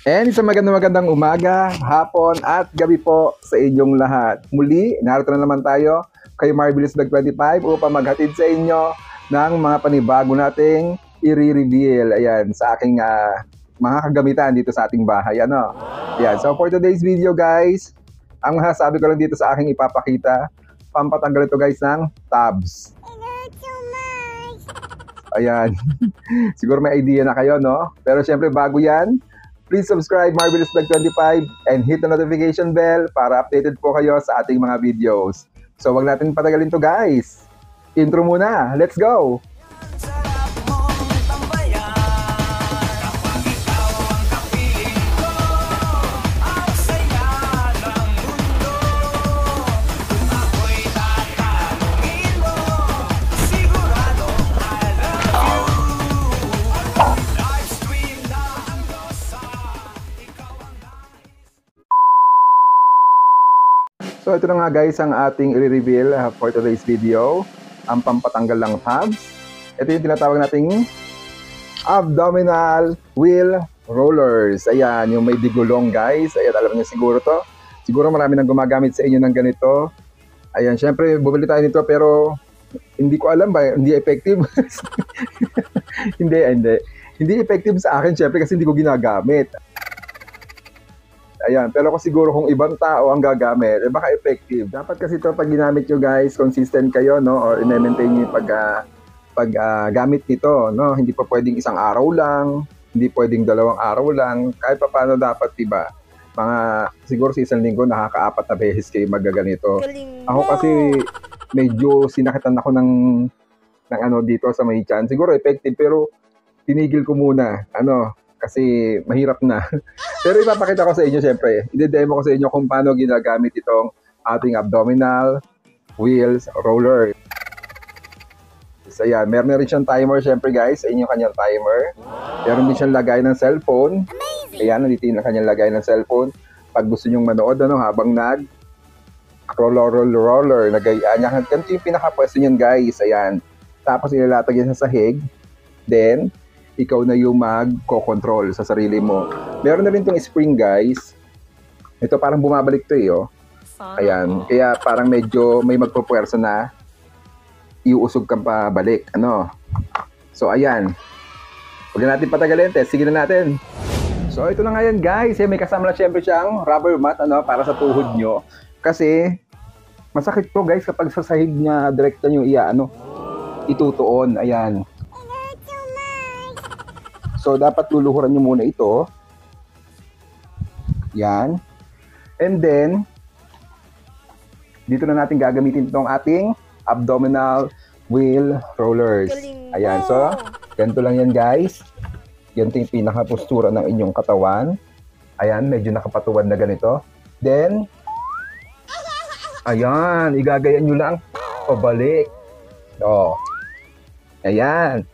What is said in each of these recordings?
And isang magandang umaga, hapon at gabi po sa inyong lahat. Muli, narito na naman tayo kay Marvelous Vlog 25 upang maghatid sa inyo ng mga panibago nating i-reveal sa aking mga kagamitan dito sa ating bahay. Ayan. So for today's video guys, ang masasabi ko lang dito sa aking ipapakita, pampatanggal ito guys ng tabs. Ayan. Siguro may idea na kayo, no? Pero syempre bago yan, please subscribe Marvelous Vlog 25 and hit the notification bell para updated po kayo sa ating mga videos. So wag natin patagalin to guys. Intro muna. Let's go! So ito na nga guys ang ating i-reveal for today's video, ang pampatanggal ng tabs. Ito yung tinatawag nating abdominal wheel rollers. Ayan, yung may digulong guys. Ayan, alam niyo siguro to. Siguro marami nang gumagamit sa inyo ng ganito. Ayan, syempre bumili tayo nito pero hindi ko alam ba, hindi effective. Hindi effective sa akin syempre kasi hindi ko ginagamit. Ayan, pero siguro kung ibang tao ang gagamit, baka effective. Dapat kasi ito pag ginamit nyo guys, consistent kayo, no? Or i-maintain nyo yung paggamit nito, no? Hindi pa pwedeng isang araw lang, hindi pwedeng 2 araw lang. Kahit pa paano dapat, diba? Siguro sa isang linggo, nakaka-4 na beses kayo magaganito. Ako kasi medyo sinakitan ako ng dito sa may tiyan. Siguro effective, pero tinigil ko muna, kasi mahirap na. Pero ipapakita ko sa inyo syempre. I-demo ko sa inyo kung paano ginagamit itong ating abdominal wheels roller. So ayan, meron na rin siyang timer syempre guys, sa inyong kanyang timer. Meron din siyang lagay ng cellphone. Ayan, nandito yung kanyang lagay ng cellphone. Pag gusto nyong manood habang roller, nagayaan niya. Ganito yung pinakapwesto niyan guys. Ayan. Tapos ilalatag yan sa sahig. Then, ikaw na yung magko-control sa sarili mo. Meron na rin itong spring guys. Ito parang bumabalik to oh. Ayan. Kaya parang medyo may magpupuwersa na iuusog kang pabalik. So ayan. Huwag na natin patagalin. Sige na natin. So ito na nga yan guys. May kasama na syempre siyang rubber mat para sa tuhod nyo. Kasi masakit to guys kapag sa sahig niya direkta nyo itutuon. Ayan. So, dapat luluhuran nyo muna ito. Yan. And then, dito na natin gagamitin itong ating abdominal wheel rollers. Ayan. So, ganito lang yan guys. Ganito yung pinaka-postura ng inyong katawan. Ayan, medyo nakapatuwad na ganito. Then, ayan, igagayan nyo lang pabalik. Ayan.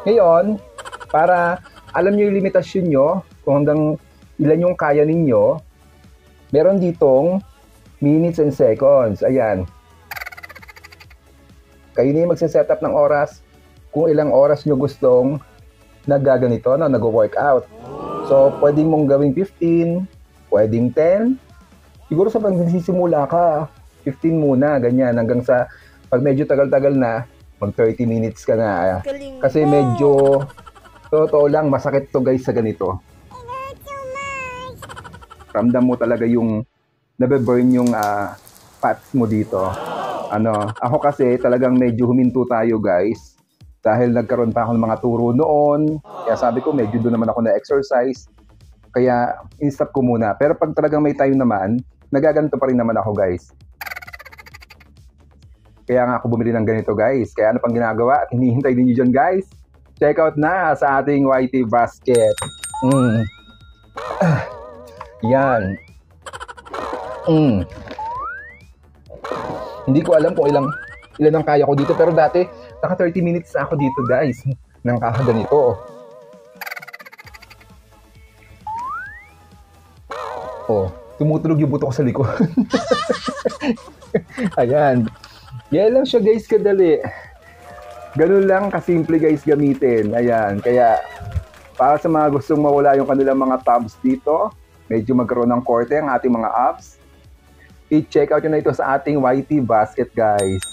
Ngayon, para alam nyo yung limitasyon nyo, kung hanggang ilan yung kaya ninyo, meron ditong minutes and seconds. Ayan. Kayo na yung magsiset-up ng oras kung ilang oras nyo gustong nagaganito, nag-workout. So, pwedeng mong gawing 15, pwedeng 10. Siguro sa pag nagsisimula ka, 15 muna, ganyan. Hanggang sa pag medyo tagal-tagal na, mag 30 minutes ka na. Kasi medyo totoo lang, masakit to guys sa ganito. Ramdam mo talaga yung nabe-burn yung fats mo dito. Ako kasi talagang medyo huminto tayo guys. Dahil nagkaroon pa ako ng mga turo noon. Kaya sabi ko medyo doon naman ako na-exercise. Kaya in-stop ko muna. Pero pag talagang may time naman, nagaganto pa rin naman ako guys. Kaya nga ako bumili ng ganito guys. Kaya ano pang ginagawa? At hinihintay din nyo dyan guys. Check out na sa ating YT basket. Yan. Hindi ko alam kung ilan ang kaya ko dito. Pero dati, naka 30 minutes na ako dito guys. Nang kakaganito. Tumutulog yung buto ko sa likod. Ayan. Yan lang siya guys kadali. Ganun lang kasimple guys gamitin. Ayan. Kaya Para sa mga gustong mawala yung kanilang mga tabs dito, medyo magkaroon ng korte ang ating mga abs, i-check out nyo na ito sa ating YT Basket, guys.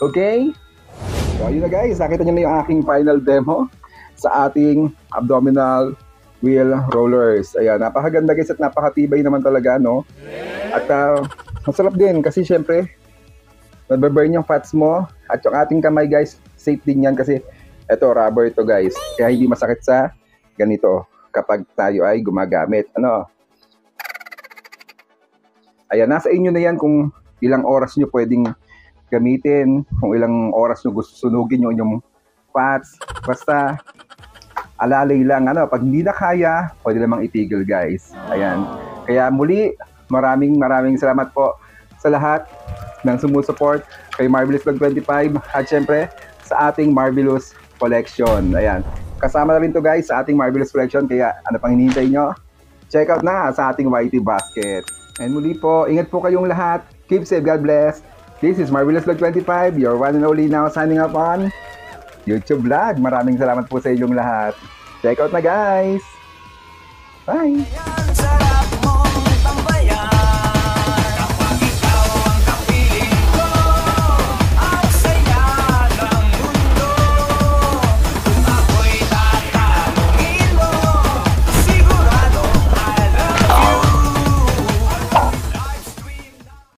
Okay? So, ayun na guys, nakita nyo na yung aking final demo sa ating abdominal wheel rollers. Ayan, napakaganda guys at napakatibay naman talaga, no? At masarap din kasi syempre, nababurn yung fats mo at yung ating kamay guys, safe din yan kasi ito, rubber ito guys. Kaya hindi masakit sa ganito kapag tayo ay gumagamit. Ano? Ayan, nasa inyo na yan kung ilang oras nyo pwedeng gamitin, kung ilang oras nyo gusto sunugin yung inyong fats. Basta, alalay lang. Ano, pag hindi na kaya, pwede namang itigil guys. Ayan. Kaya muli, maraming salamat po sa lahat ng sumusuport kay Marvelous Vlog 25 at syempre sa ating Marvelous Collection. Ayan. Kasama na rin to guys sa ating Marvelous Collection. Kaya ano pang hinihintay nyo? Check out na sa ating YT Basket. And muli po, ingat po kayong lahat. Keep safe. God bless. This is Marvelous Vlog 25, your one and only now signing up on YouTube Vlog. Maraming salamat po sa inyong lahat. Check out na guys. Bye!